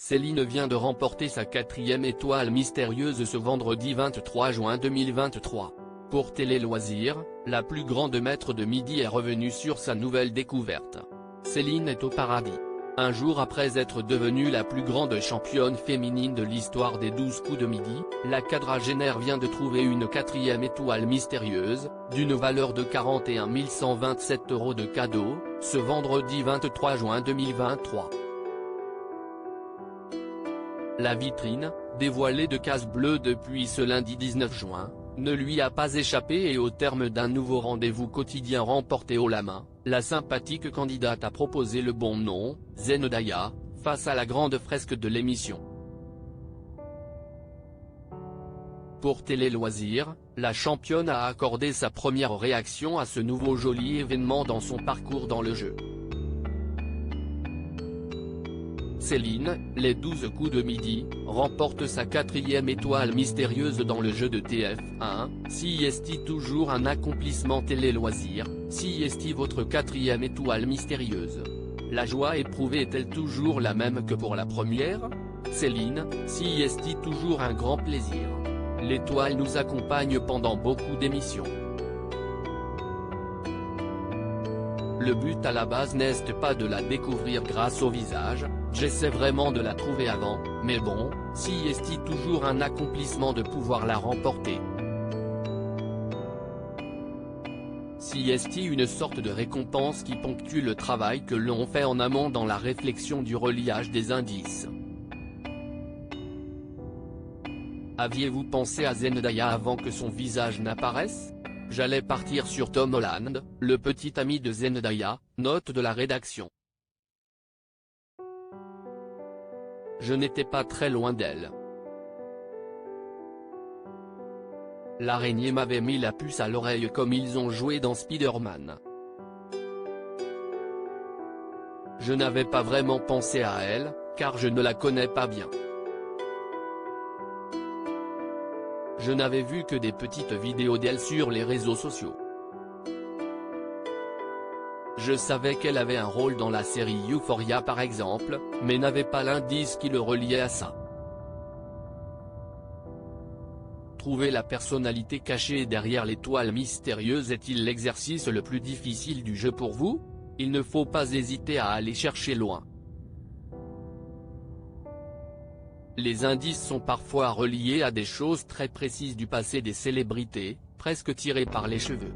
Céline vient de remporter sa 4e étoile mystérieuse ce vendredi 23 juin 2023. Pour Télé Loisirs, la plus grande maître de midi est revenue sur sa nouvelle découverte. Céline est au paradis. Un jour après être devenue la plus grande championne féminine de l'histoire des 12 coups de midi, la quadragénaire vient de trouver une 4e étoile mystérieuse, d'une valeur de 41 127 € de cadeau, ce vendredi 23 juin 2023. La vitrine, dévoilée de Case Bleue depuis ce lundi 19 juin, ne lui a pas échappé et au terme d'un nouveau rendez-vous quotidien remporté haut la main, la sympathique candidate a proposé le bon nom, Zendaya, face à la grande fresque de l'émission. Pour Télé Loisirs, la championne a accordé sa première réaction à ce nouveau joli événement dans son parcours dans le jeu. Céline, les 12 coups de midi, remporte sa 4e étoile mystérieuse dans le jeu de TF1, si est toujours un accomplissement Télé Loisirs, si est votre 4e étoile mystérieuse. La joie éprouvée est-elle toujours la même que pour la première? Céline, si est toujours un grand plaisir. L'étoile nous accompagne pendant beaucoup d'émissions. Le but à la base n'est pas de la découvrir grâce au visage, j'essaie vraiment de la trouver avant, mais bon, si est toujours un accomplissement de pouvoir la remporter. Si est une sorte de récompense qui ponctue le travail que l'on fait en amont dans la réflexion du reliage des indices. Aviez-vous pensé à Zendaya avant que son visage n'apparaisse? J'allais partir sur Tom Holland, le petit ami de Zendaya, note de la rédaction. Je n'étais pas très loin d'elle. L'araignée m'avait mis la puce à l'oreille comme ils ont joué dans Spider-Man. Je n'avais pas vraiment pensé à elle, car je ne la connais pas bien. Je n'avais vu que des petites vidéos d'elle sur les réseaux sociaux. Je savais qu'elle avait un rôle dans la série Euphoria par exemple, mais n'avais pas l'indice qui le reliait à ça. Trouver la personnalité cachée derrière l'étoile mystérieuse est-il l'exercice le plus difficile du jeu pour vous? Il ne faut pas hésiter à aller chercher loin. Les indices sont parfois reliés à des choses très précises du passé des célébrités, presque tirées par les cheveux.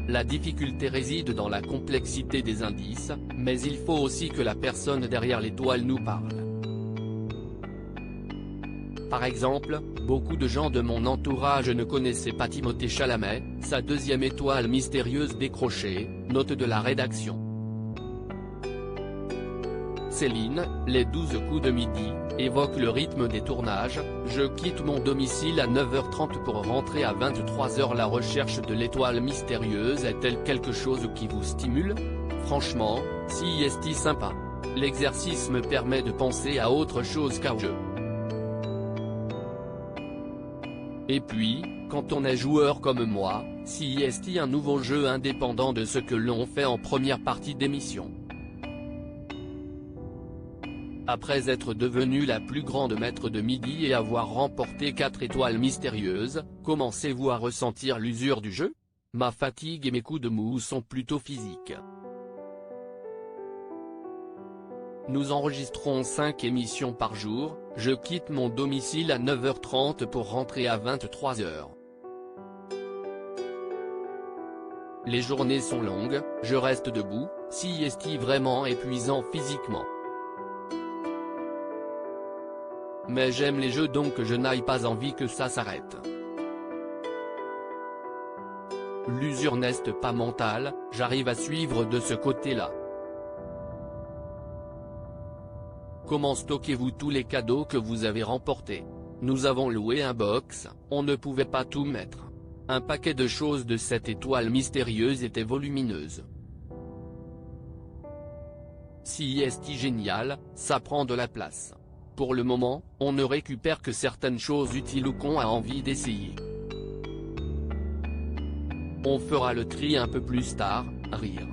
La difficulté réside dans la complexité des indices, mais il faut aussi que la personne derrière l'étoile nous parle. Par exemple, beaucoup de gens de mon entourage ne connaissaient pas Timothée Chalamet, sa 2e étoile mystérieuse décrochée, note de la rédaction. Céline, les 12 coups de midi, évoque le rythme des tournages, je quitte mon domicile à 9h30 pour rentrer à 23h. La recherche de l'étoile mystérieuse est-elle quelque chose qui vous stimule? Franchement, si est sympa. L'exercice me permet de penser à autre chose qu'au jeu. Et puis, quand on est joueur comme moi, si est un nouveau jeu indépendant de ce que l'on fait en première partie d'émission. Après être devenue la plus grande maître de midi et avoir remporté 4 étoiles mystérieuses, commencez-vous à ressentir l'usure du jeu? Ma fatigue et mes coups de mou sont plutôt physiques. Nous enregistrons 5 émissions par jour, je quitte mon domicile à 9h30 pour rentrer à 23h. Les journées sont longues, je reste debout, si est vraiment épuisant physiquement. Mais j'aime les jeux donc je n'ai pas envie que ça s'arrête. L'usure n'est pas mentale, j'arrive à suivre de ce côté-là. Comment stockez-vous tous les cadeaux que vous avez remportés? Nous avons loué un box, on ne pouvait pas tout mettre. Un paquet de choses de cette étoile mystérieuse était volumineuse. Si est génial, ça prend de la place. Pour le moment, on ne récupère que certaines choses utiles ou qu'on a envie d'essayer. On fera le tri un peu plus tard, rire.